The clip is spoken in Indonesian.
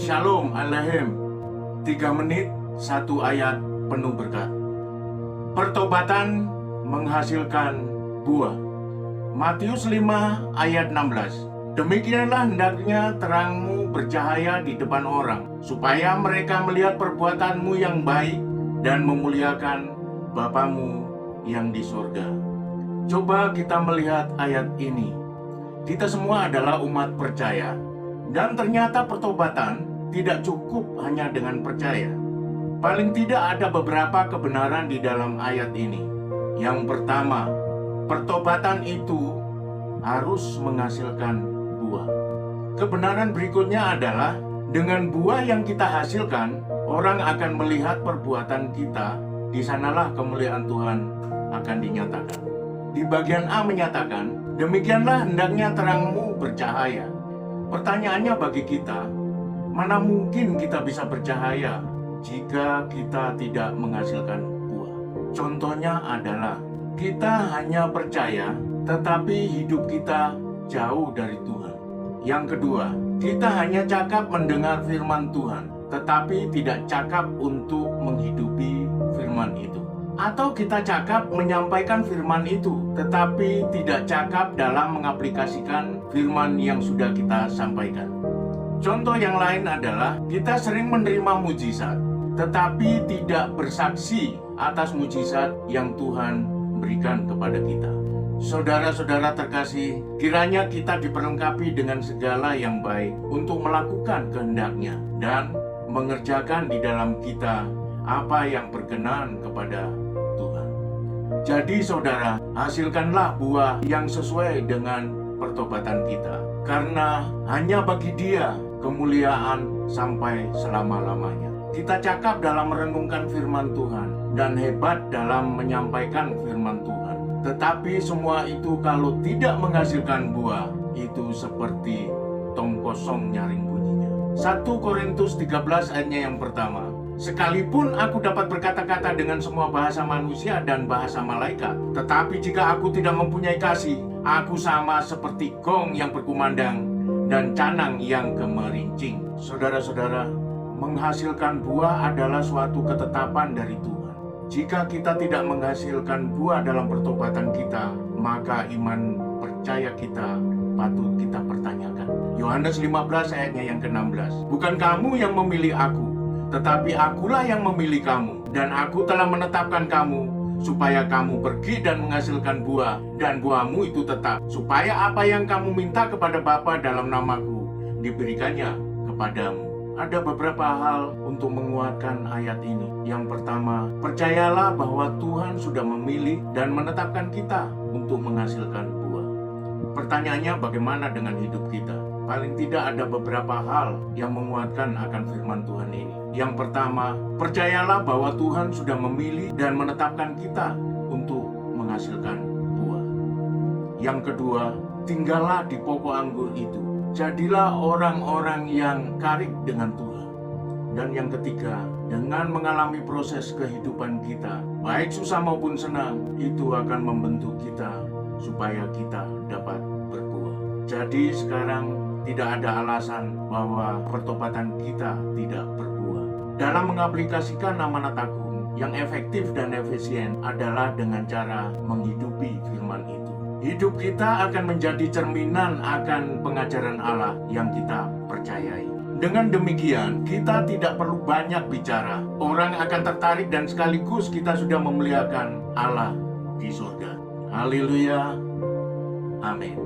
Shalom Alehem. 3 menit, 1 ayat penuh berkat. Pertobatan menghasilkan buah. Matius 5 ayat 16. Demikianlah hendaknya terangmu bercahaya di depan orang, supaya mereka melihat perbuatanmu yang baik dan memuliakan Bapamu yang di sorga. Coba kita melihat ayat ini. Kita semua adalah umat percaya, dan ternyata pertobatan tidak cukup hanya dengan percaya. Paling tidak ada beberapa kebenaran di dalam ayat ini. Yang pertama, pertobatan itu harus menghasilkan buah. Kebenaran berikutnya adalah dengan buah yang kita hasilkan, orang akan melihat perbuatan kita. Di sanalah kemuliaan Tuhan akan dinyatakan. Di bagian A menyatakan, demikianlah hendaknya terangmu bercahaya. Pertanyaannya bagi kita, mana mungkin kita bisa bercahaya jika kita tidak menghasilkan buah? Contohnya adalah, kita hanya percaya, tetapi hidup kita jauh dari Tuhan. Yang kedua, kita hanya cakap mendengar firman Tuhan, tetapi tidak cakap untuk menghidupi firman itu. Atau kita cakap menyampaikan firman itu, tetapi tidak cakap dalam mengaplikasikan firman yang sudah kita sampaikan. Contoh yang lain adalah, kita sering menerima mujizat, tetapi tidak bersaksi atas mujizat yang Tuhan berikan kepada kita. Saudara-saudara terkasih, kiranya kita diperlengkapi dengan segala yang baik untuk melakukan kehendak-Nya dan mengerjakan di dalam kita apa yang berkenan kepada Tuhan. Jadi saudara, hasilkanlah buah yang sesuai dengan pertobatan kita, karena hanya bagi Dia kemuliaan sampai selama-lamanya. Kita cakap dalam merenungkan firman Tuhan dan hebat dalam menyampaikan firman Tuhan. Tetapi semua itu kalau tidak menghasilkan buah, itu seperti tong kosong nyaring bunyinya. 1 Korintus 13 ayatnya yang pertama. Sekalipun aku dapat berkata-kata dengan semua bahasa manusia dan bahasa malaikat, tetapi jika aku tidak mempunyai kasih, aku sama seperti gong yang berkumandang dan canang yang gemerincing. Saudara-saudara, menghasilkan buah adalah suatu ketetapan dari Tuhan. Jika kita tidak menghasilkan buah dalam pertobatan kita, maka iman percaya kita patut kita pertanyakan. Yohanes 15 ayatnya yang ke-16. Bukan kamu yang memilih aku, tetapi akulah yang memilih kamu, dan aku telah menetapkan kamu, supaya kamu pergi dan menghasilkan buah, dan buahmu itu tetap, supaya apa yang kamu minta kepada Bapa dalam namaku, diberikannya kepadamu. Ada beberapa hal untuk menguatkan ayat ini. Yang pertama, percayalah bahwa Tuhan sudah memilih dan menetapkan kita untuk menghasilkan buah. Pertanyaannya, bagaimana dengan hidup kita? Paling tidak ada beberapa hal yang menguatkan akan firman Tuhan ini. Yang pertama, percayalah bahwa Tuhan sudah memilih dan menetapkan kita untuk menghasilkan buah. Yang kedua, tinggallah di pokok anggur itu. Jadilah orang-orang yang karib dengan Tuhan. Dan yang ketiga, dengan mengalami proses kehidupan kita, baik susah maupun senang, itu akan membentuk kita supaya kita dapat berbuah. Jadi sekarang tidak ada alasan bahwa pertobatan kita tidak berbuah. Dalam mengaplikasikan amanat agung, yang efektif dan efisien adalah dengan cara menghidupi firman itu. Hidup kita akan menjadi cerminan akan pengajaran Allah yang kita percayai. Dengan demikian, kita tidak perlu banyak bicara. Orang akan tertarik dan sekaligus kita sudah memuliakan Allah di surga. Haleluya. Amin.